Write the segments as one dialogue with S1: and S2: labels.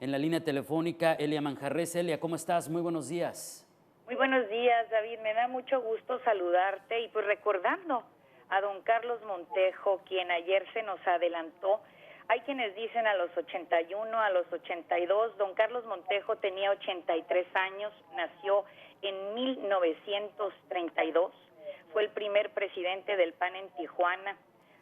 S1: En la línea telefónica, Elia Manjarres. Elia, ¿cómo estás? Muy buenos días.
S2: Muy buenos días, David. Me da mucho gusto saludarte y pues recordando a don Carlos Montejo, quien ayer se nos adelantó. Hay quienes dicen a los 81, a los 82. Don Carlos Montejo tenía 83 años, nació en 1932. Fue el primer presidente del PAN en Tijuana.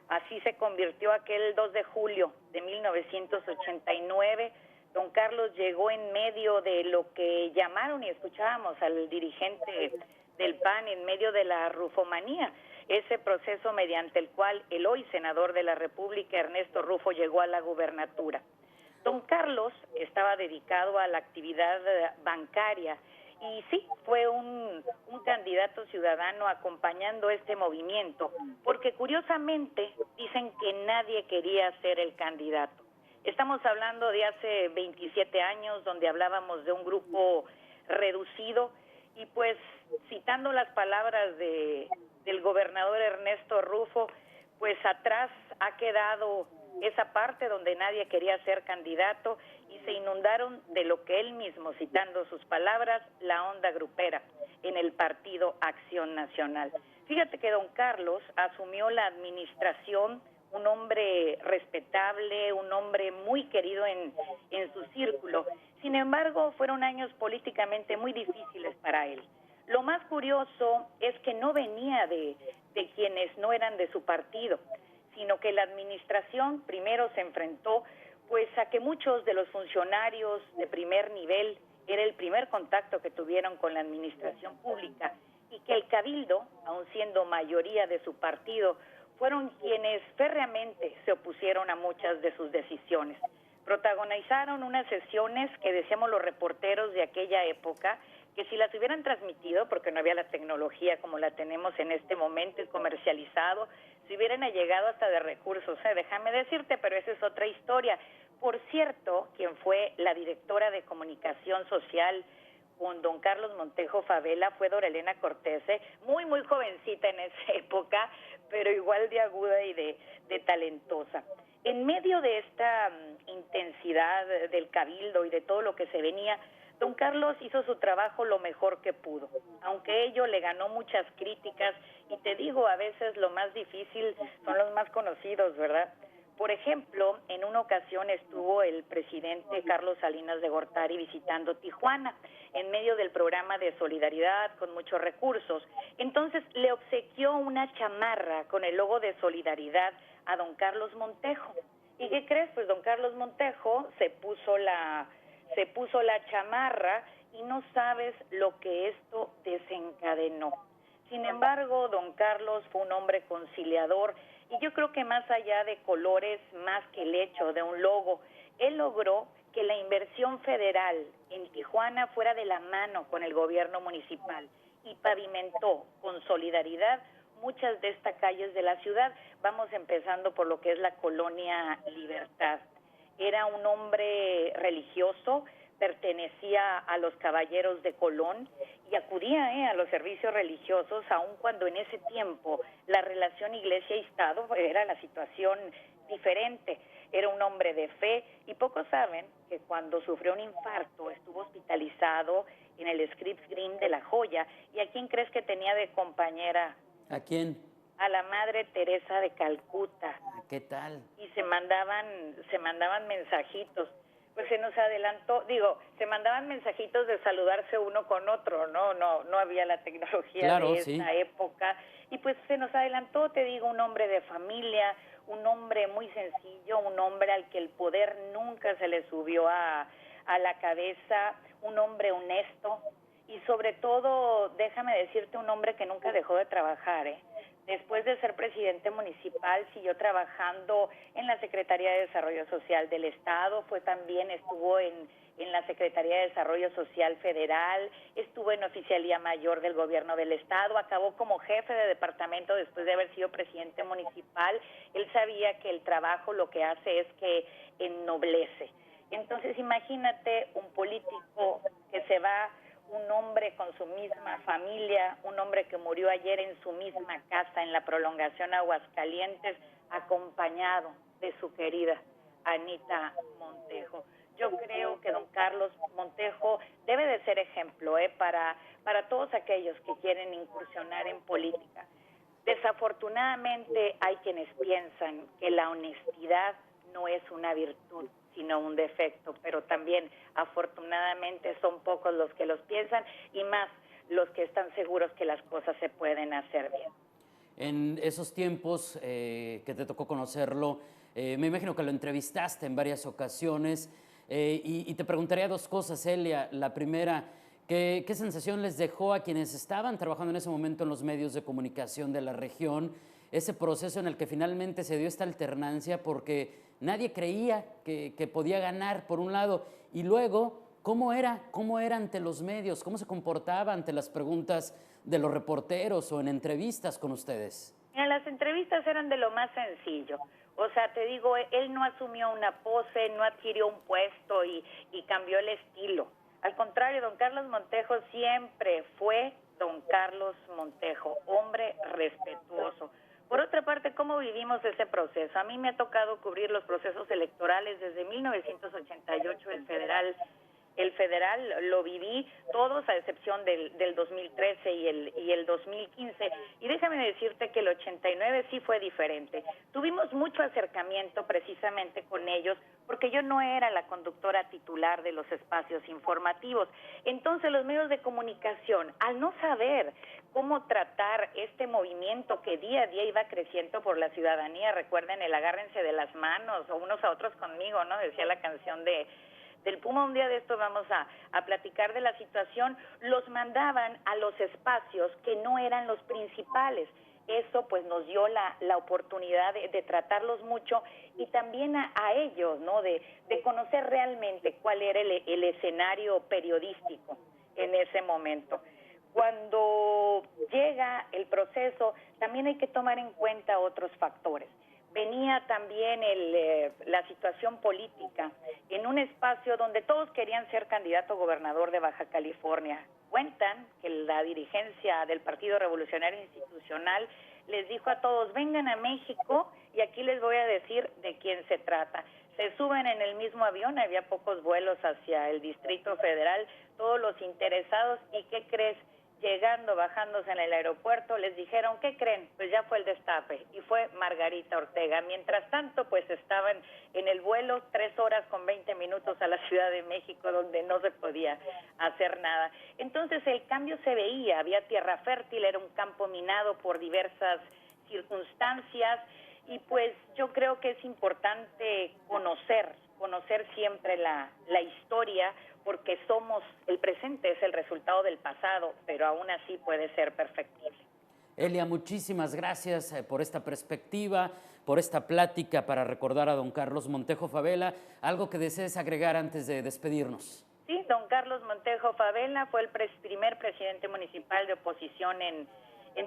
S2: Así se convirtió aquel 2 de julio de 1989. Don Carlos llegó en medio de lo que llamaron y escuchábamos al dirigente del PAN en medio de la rufomanía, ese proceso mediante el cual el hoy senador de la República, Ernesto Rufo, llegó a la gubernatura. Don Carlos estaba dedicado a la actividad bancaria y sí, fue un candidato ciudadano acompañando este movimiento, porque curiosamente dicen que nadie quería ser el candidato. Estamos hablando de hace 27 años, donde hablábamos de un grupo reducido, y pues citando las palabras del gobernador Ernesto Rufo, pues atrás ha quedado esa parte donde nadie quería ser candidato y se inundaron de lo que él mismo, citando sus palabras, la onda grupera en el Partido Acción Nacional. Fíjate que don Carlos asumió la administración, un hombre respetable, un hombre muy querido en su círculo. Sin embargo, fueron años políticamente muy difíciles para él. Lo más curioso es que no venía de quienes no eran de su partido, sino que la administración primero se enfrentó pues a que muchos de los funcionarios de primer nivel era el primer contacto que tuvieron con la administración pública, y que el cabildo, aun siendo mayoría de su partido, fueron quienes férreamente se opusieron a muchas de sus decisiones. Protagonizaron unas sesiones que decíamos los reporteros de aquella época, que si las hubieran transmitido, porque no había la tecnología como la tenemos en este momento y comercializado, se hubieran allegado hasta de recursos, déjame decirte, pero esa es otra historia. Por cierto, quien fue la directora de comunicación social con don Carlos Montejo Favela fue Dora Elena Cortés, muy jovencita en esa época, pero igual de aguda y de talentosa. En medio de esta intensidad del cabildo y de todo lo que se venía, don Carlos hizo su trabajo lo mejor que pudo, aunque ello le ganó muchas críticas, y te digo, a veces lo más difícil son los más conocidos, ¿verdad? Por ejemplo, en una ocasión estuvo el presidente Carlos Salinas de Gortari visitando Tijuana en medio del programa de solidaridad con muchos recursos. Entonces le obsequió una chamarra con el logo de solidaridad a don Carlos Montejo. ¿Y qué crees? Pues don Carlos Montejo se puso la chamarra y no sabes lo que esto desencadenó. Sin embargo, don Carlos fue un hombre conciliador, y yo creo que más allá de colores, más que el hecho de un logo, él logró que la inversión federal en Tijuana fuera de la mano con el gobierno municipal y pavimentó con solidaridad muchas de estas calles de la ciudad. Vamos empezando por lo que es la Colonia Libertad. Era un hombre religioso, pertenecía a los Caballeros de Colón y acudía a los servicios religiosos, aun cuando en ese tiempo la relación Iglesia y Estado era la situación diferente. Era un hombre de fe, y pocos saben que cuando sufrió un infarto estuvo hospitalizado en el Scripps Green de La Joya. ¿Y a quién crees que tenía de compañera?
S1: ¿A quién?
S2: A la Madre Teresa de Calcuta.
S1: ¿Qué tal?
S2: Y se mandaban mensajitos. Pues se nos adelantó, se mandaban mensajitos de saludarse uno con otro, no había la tecnología
S1: Claro,
S2: de
S1: sí.
S2: esa época, y pues se nos adelantó, te digo, un hombre de familia, un hombre muy sencillo, un hombre al que el poder nunca se le subió a la cabeza, un hombre honesto, y sobre todo, déjame decirte, un hombre que nunca dejó de trabajar, Después de ser presidente municipal, siguió trabajando en la Secretaría de Desarrollo Social del Estado, estuvo en la Secretaría de Desarrollo Social Federal, estuvo en Oficialía Mayor del Gobierno del Estado, acabó como jefe de departamento después de haber sido presidente municipal. Él sabía que el trabajo lo que hace es que ennoblece. Entonces, imagínate un político que se va, un hombre con su misma familia, un hombre que murió ayer en su misma casa en la prolongación Aguascalientes, acompañado de su querida Anita Montejo. yo creo que don Carlos Montejo debe de ser ejemplo para todos aquellos que quieren incursionar en política. Desafortunadamente hay quienes piensan que la honestidad no es una virtud, sino un defecto, pero también afortunadamente son pocos los que los piensan y más los que están seguros que las cosas se pueden hacer bien.
S1: En esos tiempos que te tocó conocerlo, me imagino que lo entrevistaste en varias ocasiones y te preguntaría dos cosas, Elia. La primera, ¿qué sensación les dejó a quienes estaban trabajando en ese momento en los medios de comunicación de la región ese proceso en el que finalmente se dio esta alternancia porque nadie creía que podía ganar, por un lado, y luego, ¿cómo era ante los medios? ¿Cómo se comportaba ante las preguntas de los reporteros o en entrevistas con ustedes?
S2: Mira, las entrevistas eran de lo más sencillo. O sea, te digo, él no asumió una pose, no adquirió un puesto y cambió el estilo. Al contrario, don Carlos Montejo siempre fue don Carlos Montejo, hombre respetuoso. Por otra parte, ¿cómo vivimos ese proceso? A mí me ha tocado cubrir los procesos electorales desde 1988, el federal lo viví todos a excepción del 2013 y el 2015, y déjame decirte que el 89 sí fue diferente. Tuvimos mucho acercamiento precisamente con ellos porque yo no era la conductora titular de los espacios informativos. Entonces los medios de comunicación, al no saber cómo tratar este movimiento que día a día iba creciendo por la ciudadanía, recuerden el agárrense de las manos o unos a otros conmigo, ¿no? Decía la canción del Puma. Un día de esto vamos a platicar de la situación. Los mandaban a los espacios que no eran los principales. Eso pues nos dio la oportunidad de tratarlos mucho y también a ellos, ¿no? De conocer realmente cuál era el escenario periodístico en ese momento. Cuando llega el proceso, también hay que tomar en cuenta otros factores. Venía también la situación política en un espacio donde todos querían ser candidato a gobernador de Baja California. Cuentan que la dirigencia del Partido Revolucionario Institucional les dijo a todos, vengan a México y aquí les voy a decir de quién se trata. Se suben en el mismo avión, había pocos vuelos hacia el Distrito Federal, todos los interesados, ¿y qué crees? Llegando, bajándose en el aeropuerto, les dijeron, ¿qué creen? Pues ya fue el destape, y fue Margarita Ortega. Mientras tanto, pues estaban en el vuelo 3 horas con 20 minutos a la Ciudad de México, donde no se podía hacer nada. Entonces el cambio se veía, había tierra fértil, era un campo minado por diversas circunstancias, y pues yo creo que es importante conocer siempre la historia, porque el presente es el resultado del pasado, pero aún así puede ser perfectible.
S1: Elia, muchísimas gracias por esta perspectiva, por esta plática para recordar a don Carlos Montejo Favela. ¿Algo que desees agregar antes de despedirnos?
S2: Sí, don Carlos Montejo Favela fue el primer presidente municipal de oposición en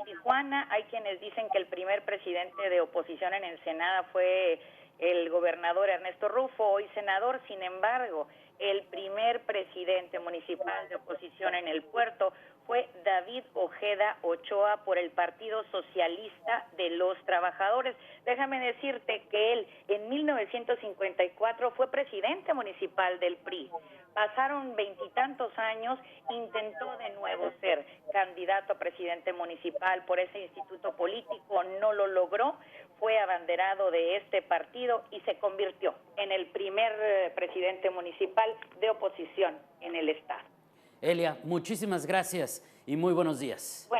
S2: Tijuana. Hay quienes dicen que el primer presidente de oposición en Ensenada fue el gobernador Ernesto Rufo, hoy senador. Sin embargo, el primer presidente municipal de oposición en el puerto fue David Ojeda Ochoa por el Partido Socialista de los Trabajadores. Déjame decirte que él en 1954 fue presidente municipal del PRI. Pasaron 20 y tantos años, intentó de nuevo ser candidato a presidente municipal por ese instituto político, no lo logró, fue abanderado de este partido y se convirtió en el primer presidente municipal de oposición en el estado.
S1: Elia, muchísimas gracias y muy buenos días.
S2: Bueno.